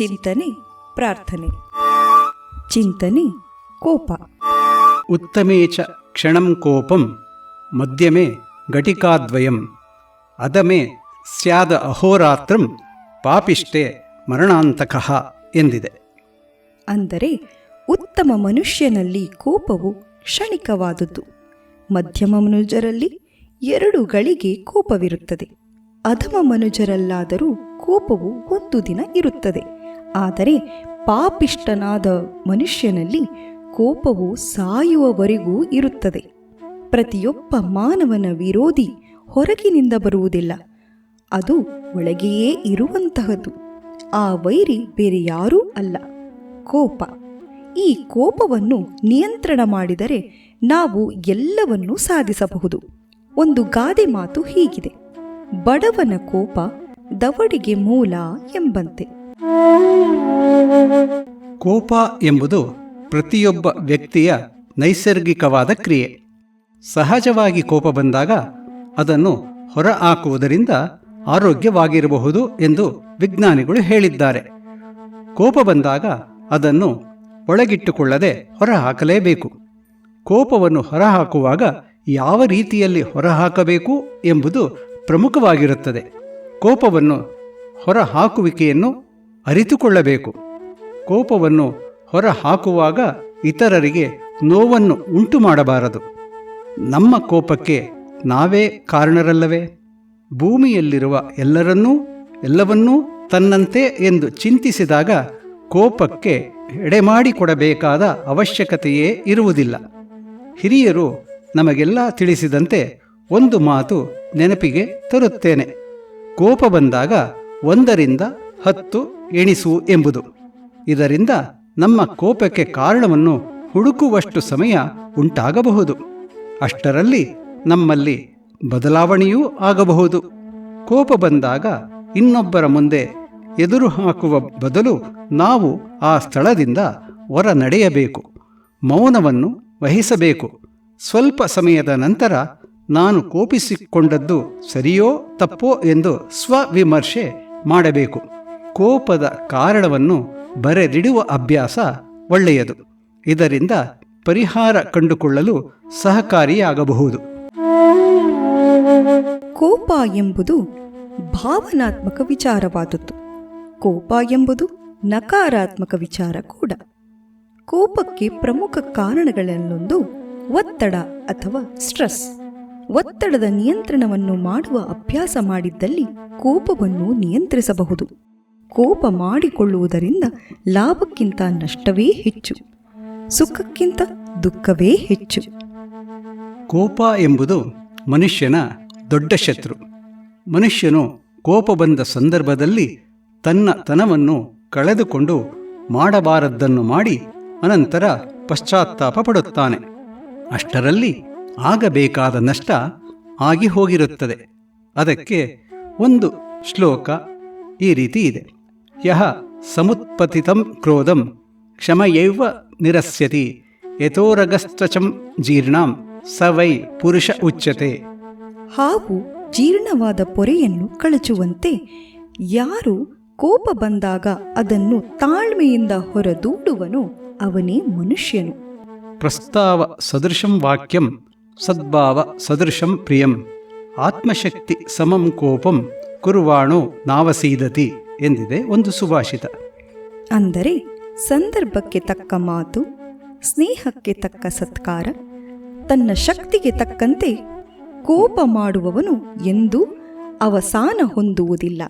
ಚಿಂತನೆ ಪ್ರಾರ್ಥನೆ. ಚಿಂತನೆ ಕೋಪ. ಉತ್ತಮೇ ಚ ಕ್ಷಣಂ ಕೋಪಂ ಮಧ್ಯಮೇ ಘಟಿಕಾದ್ವಯಂ ಅಧಮೇ ಸ್ಯಾದ ಅಹೋರಾತ್ರಂ ಪಾಪಿಷ್ಟೇ ಮರಣಾಂತಕಃ ಎಂದಿದೆ. ಅಂದರೆ ಉತ್ತಮ ಮನುಷ್ಯನಲ್ಲಿ ಕೋಪವು ಕ್ಷಣಿಕವಾದುದು, ಮಧ್ಯಮ ಮನುಜರಲ್ಲಿ 2 ಗಳಿಗೆ ಕೋಪವಿರುತ್ತದೆ, ಅಧಮ ಮನುಜರಲ್ಲಾದರೂ ಕೋಪವು 1 ದಿನ ಇರುತ್ತದೆ. ಆದರೆ ಪಾಪಿಷ್ಟನಾದ ಮನುಷ್ಯನಲ್ಲಿ ಕೋಪವು ಸಾಯುವವರೆಗೂ ಇರುತ್ತದೆ. ಪ್ರತಿಯೊಬ್ಬ ಮಾನವನ ವಿರೋಧಿ ಹೊರಗಿನಿಂದ ಬರುವುದಿಲ್ಲ, ಅದು ಒಳಗೆಯೇ ಇರುವಂತಹದ್ದು. ಆ ವೈರಿ ಬೇರೆ ಯಾರೂ ಅಲ್ಲ, ಕೋಪ. ಈ ಕೋಪವನ್ನು ನಿಯಂತ್ರಣ ಮಾಡಿದರೆ ನಾವು ಎಲ್ಲವನ್ನೂ ಸಾಧಿಸಬಹುದು. ಒಂದು ಗಾದೆ ಮಾತು ಹೀಗಿದೆ: ಬಡವನ ಕೋಪ ದವಡಿಗೆ ಮೂಲ ಎಂಬಂತೆ. ಕೋಪ ಎಂಬುದು ಪ್ರತಿಯೊಬ್ಬ ವ್ಯಕ್ತಿಯ ನೈಸರ್ಗಿಕವಾದ ಕ್ರಿಯೆ. ಸಹಜವಾಗಿ ಕೋಪ ಬಂದಾಗ ಅದನ್ನು ಹೊರಹಾಕುವುದರಿಂದ ಆರೋಗ್ಯವಾಗಿರಬಹುದು ಎಂದು ವಿಜ್ಞಾನಿಗಳು ಹೇಳಿದ್ದಾರೆ. ಕೋಪ ಬಂದಾಗ ಅದನ್ನು ಒಳಗಿಟ್ಟುಕೊಳ್ಳದೆ ಹೊರಹಾಕಲೇಬೇಕು. ಕೋಪವನ್ನು ಹೊರಹಾಕುವಾಗ ಯಾವ ರೀತಿಯಲ್ಲಿ ಹೊರಹಾಕಬೇಕು ಎಂಬುದು ಪ್ರಮುಖವಾಗಿರುತ್ತದೆ. ಕೋಪವನ್ನು ಹೊರಹಾಕುವಿಕೆಯನ್ನು ಅರಿತುಕೊಳ್ಳಬೇಕು. ಕೋಪವನ್ನು ಹೊರಹಾಕುವಾಗ ಇತರರಿಗೆ ನೋವನ್ನು ಉಂಟು ಮಾಡಬಾರದು. ನಮ್ಮ ಕೋಪಕ್ಕೆ ನಾವೇ ಕಾರಣರಲ್ಲವೇ? ಭೂಮಿಯಲ್ಲಿರುವ ಎಲ್ಲವನ್ನೂ ತನ್ನಂತೆ ಎಂದು ಚಿಂತಿಸಿದಾಗ ಕೋಪಕ್ಕೆ ಎಡೆಮಾಡಿಕೊಡಬೇಕಾದ ಅವಶ್ಯಕತೆಯೇ ಇರುವುದಿಲ್ಲ. ಹಿರಿಯರು ನಮಗೆಲ್ಲ ತಿಳಿಸಿದಂತೆ ಒಂದು ಮಾತು ನೆನಪಿಗೆ ತರುತ್ತೇನೆ: ಕೋಪ ಬಂದಾಗ 1 ರಿಂದ 10 ಎಣಿಸು ಎಂಬುದು. ಇದರಿಂದ ನಮ್ಮ ಕೋಪಕ್ಕೆ ಕಾರಣವನ್ನು ಹುಡುಕುವಷ್ಟು ಸಮಯ ಉಂಟಾಗಬಹುದು. ಅಷ್ಟರಲ್ಲಿ ನಮ್ಮಲ್ಲಿ ಬದಲಾವಣೆಯೂ ಆಗಬಹುದು. ಕೋಪ ಬಂದಾಗ ಇನ್ನೊಬ್ಬರ ಮುಂದೆ ಎದುರು ಹಾಕುವ ಬದಲು ನಾವು ಆ ಸ್ಥಳದಿಂದ ಹೊರ ನಡೆಯಬೇಕು, ಮೌನವನ್ನು ವಹಿಸಬೇಕು. ಸ್ವಲ್ಪ ಸಮಯದ ನಂತರ ನಾನು ಕೋಪಿಸಿಕೊಂಡದ್ದು ಸರಿಯೋ ತಪ್ಪೋ ಎಂದು ಸ್ವವಿಮರ್ಶೆ ಮಾಡಬೇಕು. ಕೋಪದ ಕಾರಣವನ್ನು ಬರೆದಿಡುವ ಅಭ್ಯಾಸ ಒಳ್ಳೆಯದು. ಇದರಿಂದ ಪರಿಹಾರ ಕಂಡುಕೊಳ್ಳಲು ಸಹಕಾರಿಯಾಗಬಹುದು. ಕೋಪ ಎಂಬುದು ಭಾವನಾತ್ಮಕ ವಿಚಾರವಾದದ್ದು. ಕೋಪ ಎಂಬುದು ನಕಾರಾತ್ಮಕ ವಿಚಾರ ಕೂಡ. ಕೋಪಕ್ಕೆ ಪ್ರಮುಖ ಕಾರಣಗಳಲ್ಲೊಂದು ಒತ್ತಡ ಅಥವಾ ಸ್ಟ್ರೆಸ್. ಒತ್ತಡದ ನಿಯಂತ್ರಣವನ್ನು ಮಾಡುವ ಅಭ್ಯಾಸ ಮಾಡಿದ್ದಲ್ಲಿ ಕೋಪವನ್ನು ನಿಯಂತ್ರಿಸಬಹುದು. ಕೋಪ ಮಾಡಿಕೊಳ್ಳುವುದರಿಂದ ಲಾಭಕ್ಕಿಂತ ನಷ್ಟವೇ ಹೆಚ್ಚು, ಸುಖಕ್ಕಿಂತ ದುಃಖವೇ ಹೆಚ್ಚು. ಕೋಪ ಎಂಬುದು ಮನುಷ್ಯನ ದೊಡ್ಡ ಶತ್ರು. ಮನುಷ್ಯನು ಕೋಪ ಬಂದ ಸಂದರ್ಭದಲ್ಲಿ ತನ್ನ ತನವನ್ನು ಕಳೆದುಕೊಂಡು ಮಾಡಬಾರದ್ದನ್ನು ಮಾಡಿ ಅನಂತರ ಪಶ್ಚಾತ್ತಾಪ ಪಡುತ್ತಾನೆ. ಅಷ್ಟರಲ್ಲಿ ಆಗಬೇಕಾದ ನಷ್ಟ ಆಗಿ ಹೋಗಿರುತ್ತದೆ. ಅದಕ್ಕೆ ಒಂದು ಶ್ಲೋಕ ಈ ರೀತಿ ಇದೆ: ಯಹ ಸಮುತ್ಪತಿತಂ ಕ್ರೋಧಂ ಕ್ಷಮಯೈವ ನಿರಸ್ಯತಿ ಯಥೋರಗಸ್ತ್ವಚಂ ಜೀರ್ಣಾಂ ಸ ವೈ ಪುರುಷ ಉಚ್ಯತೆ. ಹಾವು ಜೀರ್ಣವಾದ ಪೊರೆಯನ್ನು ಕಳಚುವಂತೆ ಯಾರು ಕೋಪ ಬಂದಾಗ ಅದನ್ನು ತಾಳ್ಮೆಯಿಂದ ಹೊರದೂಡುವನೋ ಅವನೇ ಮನುಷ್ಯನು. ಪ್ರಸ್ತಾವ ಸದೃಶಂ ವಾಕ್ಯಂ ಸದ್ಭಾವ ಸದೃಶಂ ಪ್ರಿಯಂ ಆತ್ಮಶಕ್ತಿ ಸಮಂ ಕೋಪಂ ಕುರ್ವಾಣೋ ನಾವಸೀದತಿ ಎಂದಿದೆ ಒಂದು ಸುಭಾಷಿತ. ಅಂದರೆ ಸಂದರ್ಭಕ್ಕೆ ತಕ್ಕ ಮಾತು, ಸ್ನೇಹಕ್ಕೆ ತಕ್ಕ ಸತ್ಕಾರ, ತನ್ನ ಶಕ್ತಿಗೆ ತಕ್ಕಂತೆ ಕೋಪ ಮಾಡುವವನು ಎಂದೂ ಅವಸಾನ ಹೊಂದುವುದಿಲ್ಲ.